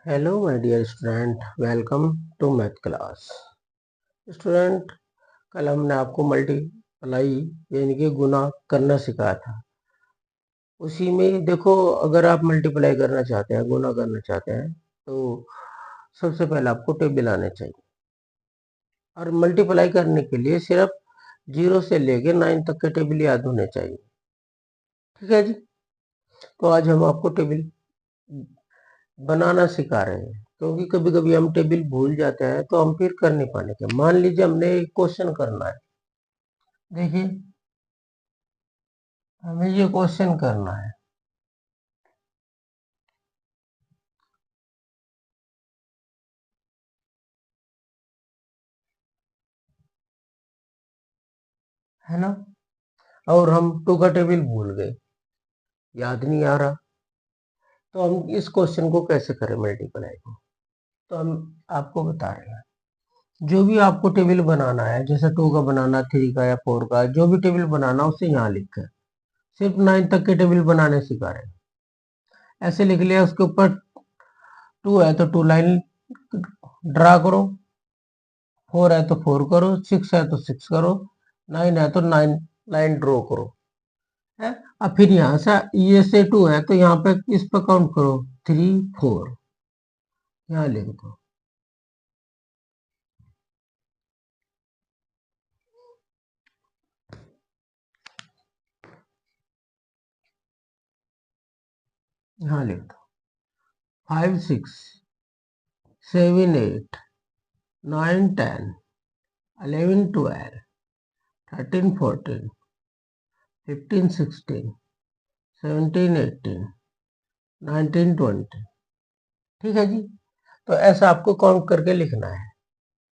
Hello my dear student, welcome to math class. Student, कल हमने आपको मल्टीप्लाई यानी कि गुना करना सिखाया था। उसी में देखो, अगर आप मल्टीप्लाई करना चाहते हैं, गुना करना चाहते हैं, तो सबसे पहले आपको टेबल आने चाहिए। और मल्टीप्लाई करने के लिए सिर्फ 0 से लेके 9 तक के टेबल याद होने चाहिए। ठीक है जी। तो आज हम आपको टेबल बनाना सिखा रहे हैं, क्योंकि कभी कभी हम टेबल भूल जाते हैं तो हम फिर कर नहीं पाएंगे। मान लीजिए हमने एक क्वेश्चन करना है। देखिए, हमें ये क्वेश्चन करना है ना। और हम टू का टेबल भूल गए, याद नहीं आ रहा, तो हम इस क्वेश्चन को कैसे करें मल्टीप्लाई को। तो हम आपको बता रहे हैं, जो भी आपको टेबल बनाना है, जैसे 2 का बनाना, 3 का या 4 का, जो भी टेबल बनाना उसे यहाँ लिख कर सिर्फ 9 तक के टेबल बनाने सिखा रहे हैं। ऐसे लिख लिया, उसके ऊपर 2 है तो 2 लाइन ड्रा करो, 4 है तो 4 करो, 6 है तो 6 करो, 9 है तो 9 लाइन ड्रॉ करो। है। अब फिर यहाँ से ये से 2 है तो यहाँ पे इस पे काउंट करो, 3 4, यहाँ लिख दो। यहाँ लिख दो 5 6 7 8 9 10 11 12 13 14 15 16 17 18 19 20। ठीक है जी। तो ऐसा आपको काउंट करके लिखना है।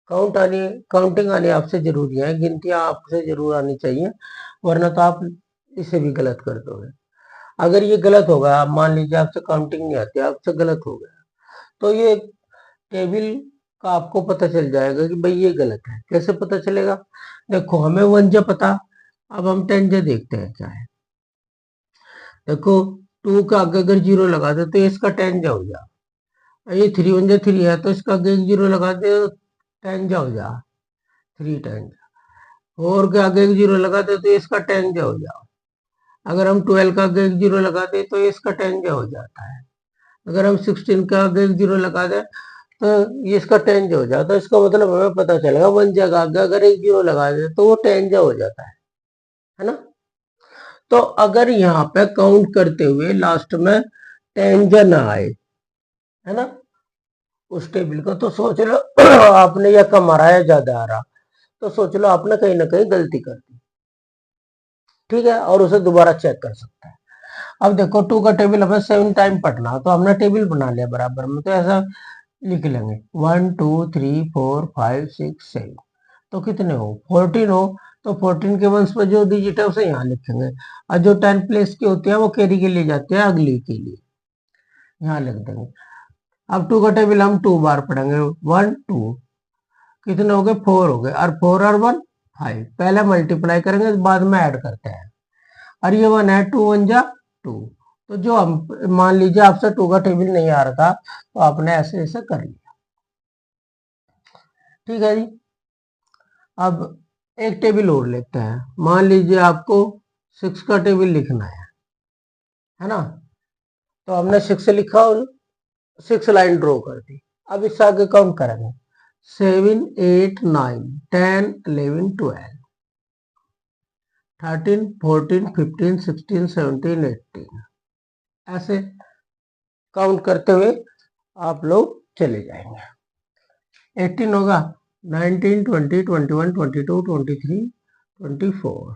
काउंटिंग आनी आपसे जरूरी है, गिनतियां आपसे जरूर आनी चाहिए, वरना तो आप इसे भी गलत कर दोगे। अगर ये गलत होगा, आप मान लीजिए आपसे काउंटिंग नहीं आती, आपसे गलत हो गया, तो ये टेबल का आपको पता चल जाएगा कि भाई ये गलत है। कैसे पता चलेगा? देखो, हमें वन जा पता, अब हम 10 जा देखते हैं क्या है। देखो, 2 का आगे अगर 0 लगा दे तो इसका 10 जा हो जा। ये 3 1 जा 3 है तो इसका आगे 0 लगा दे तो 10 जा हो जा, 3 10 जा। 4 के आगे 0 लगा दे तो इसका 10 जा हो जा। अगर हम 12 का आगे 0 लगा दे तो इसका 10 जा हो जाता है। अगर हम 16 का आगे 0 लगा दे तो ये इसका 10 जा हो जाता है। इसका मतलब हमें पता चलेगा, वन जगह आगे अगर एक 0 लगा दे तो वो 10 जा हो जाता है ना। तो अगर यहाँ पे काउंट करते हुए लास्ट में 10 जा ना आए, है ना, उस टेबल को, तो सोच लो आपने या कम आ रहा है ज्यादा आ रहा, तो सोच लो आपने कहीं ना कहीं गलती कर दी। ठीक है, और उसे दोबारा चेक कर सकता है। अब देखो, 2 का टेबल हमें 7 टाइम पढ़ना, तो हमने टेबल बना लिया बराबर में, तो ऐसा लिख लेंगे 1 2 3 4 5 6 7। तो कितने हो? 14 हो। तो 14 के वंश पर जो डिजिट है उसे यहाँ लिखेंगे, और जो 10 प्लेस की होती है वो कैरी के लिए जाते हैं अगली के लिए, यहाँ लिख देंगे। अब 2 का टेबल हम 2 बार पढ़ेंगे, 1 2, कितने हो गए? 4 हो गए, और 4 और 1 5। पहले मल्टीप्लाई करेंगे, बाद में ऐड करते हैं। और ये 1 है, 2 1 जा 2। तो जो हम, मान लीजिए आपसे 2 का टेबल नहीं आ रहा था, तो आपने ऐसे ऐसे कर लिया। ठीक है जी। अब एक टेबल और लेते हैं। मान लीजिए आपको 6 का टेबल लिखना है ना। तो हमने 6 लिखा और 6 लाइन ड्रॉ कर दी। अब इससे आगे काउंट करेंगे, 7 8 9 10 11 12 13 14 15 16 17 18। ऐसे काउंट करते हुए आप लोग चले जाएंगे। 18 होगा, 19 20 21 22 23 24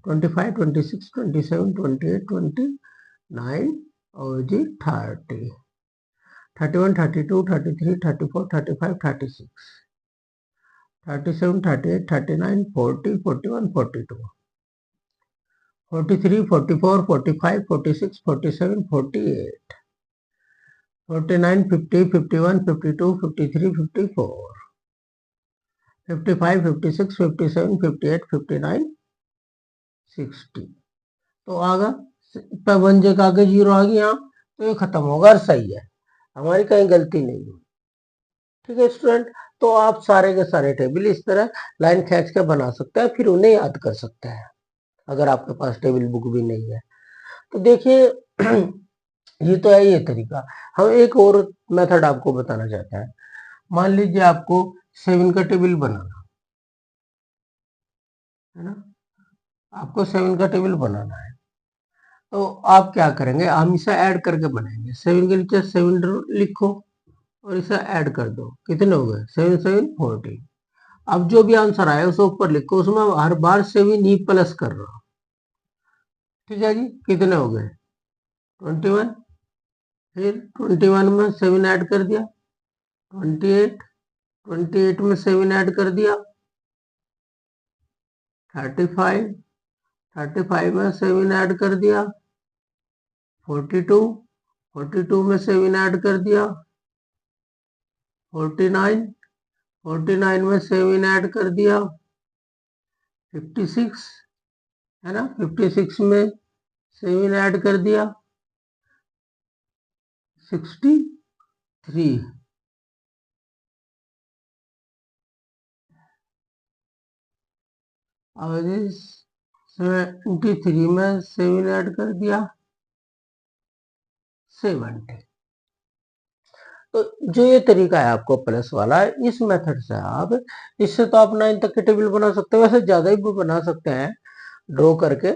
25 26 27 28 29 और जी 30 31 32 33 34 35 36 37 38 39 40 41 42 43 44 45 46 47 48 49 50 51 52 53 54 55 56 57 58 59 60। तो आगा, वन जगह आगे 0 आ गया, तो ये खत्म होगा और सही है। हमारी कहीं गलती नहीं हुई। ठीक है स्टूडेंट, तो आप सारे के सारे टेबल इस तरह लाइन खींच के बना सकते हैं, फिर उन्हें याद कर सकते हैं अगर आपके पास टेबल बुक भी नहीं है। तो देखिए ये तो है ये तरीका। हम एक और मेथड आपको बताना चाहते हैं। मान लीजिए आपको 7 का टेबल बनाना है ना, आपको 7 का टेबल बनाना है, तो आप क्या करेंगे, हम इसे ऐड करके बनाएंगे। 7 के नीचे 7 लिखो और इसे ऐड कर दो, कितने हो गए, 7 7 14। अब जो भी आंसर आया उसे ऊपर लिखो, उसमें हर बार 7 ही प्लस कर रहा हूं। ठीक है जी, कितने हो गए 21। फिर 21 में 7 ऐड कर दिया 28, 28 में 7 ऐड कर दिया 35, 35 में 7 ऐड कर दिया 42, 42 में 7 ऐड कर दिया 49, 49 में 7 ऐड कर दिया 56, है ना, 56 में 7 ऐड कर दिया 63। और 73 में 7 ऐड कर दिया 70। तो जो ये तरीका है आपको प्लस वाला, इस मेथड से आप, इससे तो आप 9 तक के टेबल बना सकते हैं, वैसे ज्यादा ही भी बना सकते हैं ड्रॉ करके,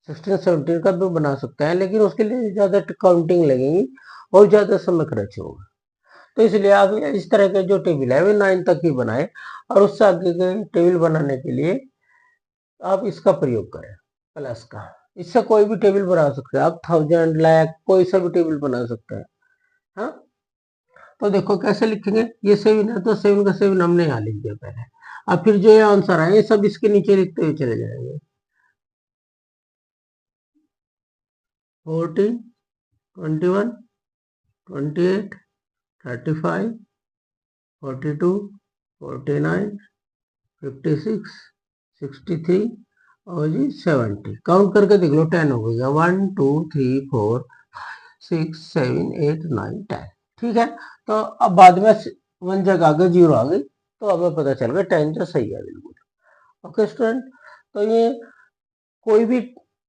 16 17 का भी बना सकते हैं, लेकिन उसके लिए ज्यादा काउंटिंग लगेगी और ज्यादा समय खर्च होगा। तो इसलिए आप इस तरह के जो टेबल है वे 9 तक ही बनाए, और उससे आगे के टेबल बनाने के लिए आप इसका प्रयोग करें, प्लस का। इससे कोई भी टेबल बना सकते हैं आप, 1000 लाख कोई सा भी टेबल बना सकते हैं। हाँ, तो देखो कैसे लिखेंगे, ये 7 है तो 7 का 7 हमने यहाँ लिख दिया पहले। अब फिर जो ये आंसर आए सब इसके नीचे लिखते हुए चले जाएंगे। 14, 21, 28, 35, 42, 49, 56, 63 और जी 70। काउंट करके देख लो, 10 हो गया, 1 2 3 4 6 7 8 9 10। ठीक है, तो अब बाद में 1 जगह आगे 0 आ गई, तो हमें पता चल गया 10 जो सही है बिल्कुल। ओके स्टूडेंट, तो ये कोई भी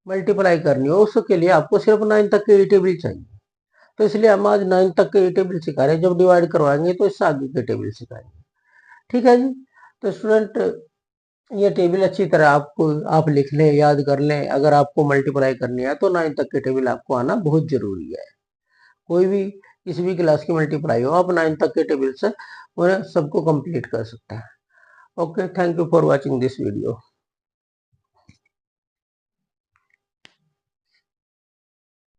मल्टीप्लाई करनी हो उसके लिए आपको सिर्फ 9 तक के टेबल चाहिए। तो इसलिए हम आज 9 तक के टेबल सिखा रहे हैं, जब डिवाइड करवाएंगे तो इससे आगे के टेबल सिखाएंगे। ठीक है जी, तो स्टूडेंट ये टेबल अच्छी तरह आपको आप लिख लें, याद कर लें। अगर आपको मल्टीप्लाई करनी है तो 9 तक के टेबल आपको आना बहुत जरूरी है। कोई भी किसी भी क्लास की मल्टीप्लाई हो, आप 9 तक के टेबल से उन्हें सबको कंप्लीट कर सकते हैं। Okay, thank you for watching this video.